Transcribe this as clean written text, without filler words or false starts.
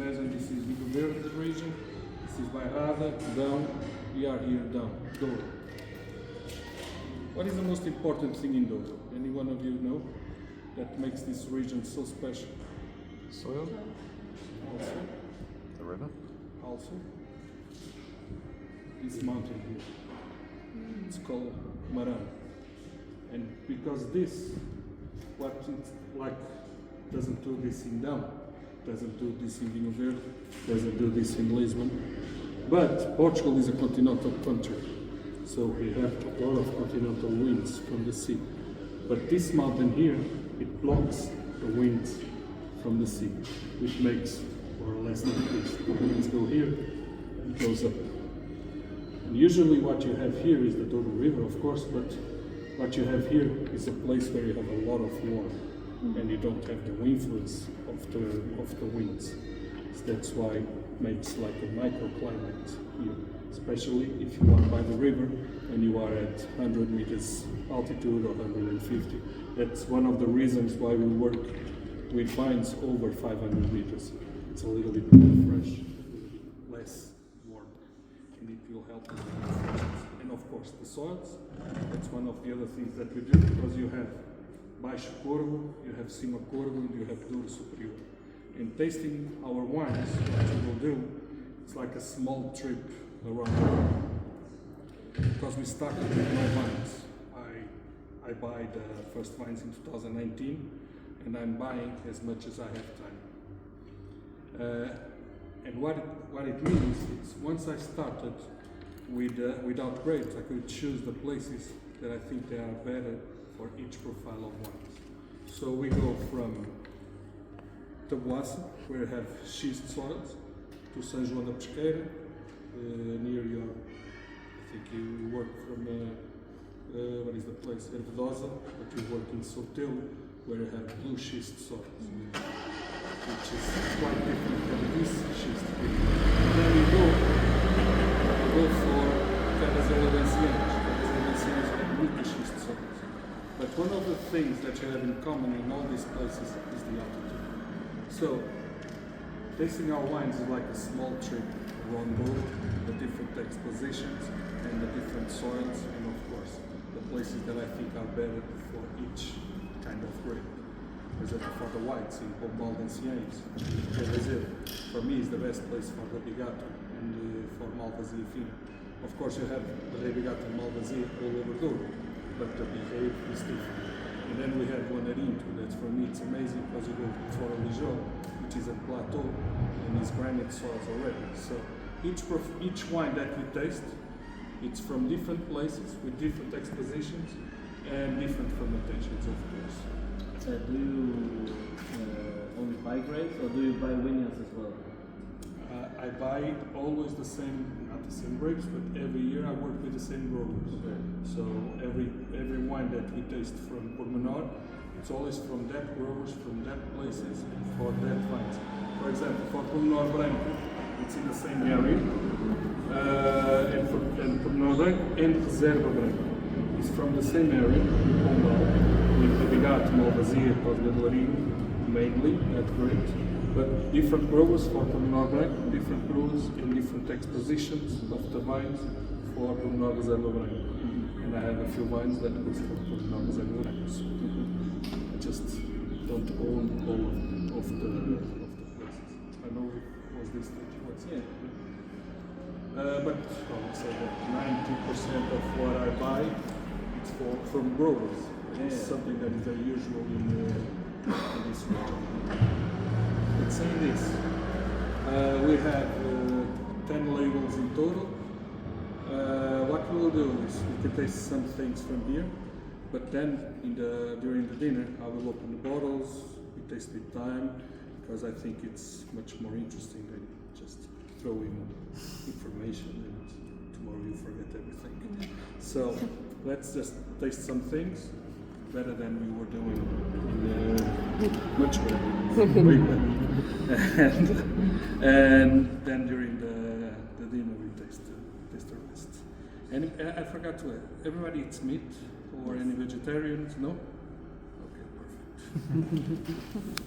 Imagine this is Vinho Verde region, this is Bairrada, down, we are here down, Douro. What is the most important thing in Douro? Any one of you know that makes this region so special? Soil? Also, The river? also, this mountain here. It's called Marão. And because this, what it's like, doesn't do this in Down, doesn't do this in Vinho Verde, doesn't do this in Lisbon. But Portugal is a continental country, so we have a lot of continental winds from the sea. But this mountain here, it blocks the winds from the sea, which makes more or less like this. The winds go here and goes up. And usually what you have here is the Douro River, of course, but what you have here is a place where you have a lot of warmth and you don't have the influence of the winds. So that's why it makes like a microclimate here, especially if you are by the river and you are at 100 meters altitude or 150. That's one of the reasons why we work with vines over 500 meters. It's a little bit more fresh, a little bit less warm, and it will help us with freshness. And of course the soils, that's one of the other things that we do, because you have Baixo Corvo, you have Cima Corvo, and you have Douro Superior. In tasting our wines, what you will do, it's like a small trip around the world. Because we started with no vines. I buy the first vines in 2019, and I'm buying as much as I have time. And what it means is, once I started without grapes, I could choose the places that I think they are better for each profile of wines. So we go from Taboaço, where you have schist soils, to São João da Pesqueira, near your, I think you work from, what is the place, Ervedosa, but you work in Sotelo, where you have blue schist soils, which is quite different from this schist here. And then we go for Terras Elevancianas. Terras Elevancianas have muito schist soils. But one of the things that you have in common in all these places is the altitude. So, tasting our wines is like a small trip around Douro, the different expositions and the different soils, and of course, the places that I think are better for each kind of grape. For example, for the whites in Pombal and Ciães, for me is the best place for the Bigato and for Malvasia Fina. Of course, you have the Bigato and Malvasia all over Douro, but the behavior is different. And then we have Guanarinto, that for me it's amazing because you go for a Lijó, which is a plateau and is granite soils already. So each wine that we taste, it's from different places with different expositions and different fermentations, of course. Do you only buy grapes, or do you buy vineyards as well? I buy always the same, not the same grapes, but every year I work with the same growers. Okay. So every wine that we taste from Pormenor, it's always from that growers, from that places, for that vines. For example, for Pormenor Branco, it's in the same area, and Pormenor Branco and Reserva Branco. It's from the same area, with the Bigato, Malvasia, Cosme mainly, that grape. But different growers for Pormenor Branco, different growers in different expositions of the vines for Pormenor Reserva Branco. And I have a few vines that goes for Pormenor Reserva Branco. So I just don't own all of the places. I know it was this that you were saying. But I would say that 90% of what I buy is from growers. It's something that is unusual in this region. Let's say this. We have 10 labels in total. What we will do is we can taste some things from here, but then during the dinner I will open the bottles, we taste with time, because I think it's much more interesting than just throwing information and tomorrow you forget everything. So let's just taste some things. Better than we were doing, much better, way better. And then during the dinner we taste the rest. And I forgot to add, everybody eats meat or any vegetarians? No? Okay, perfect.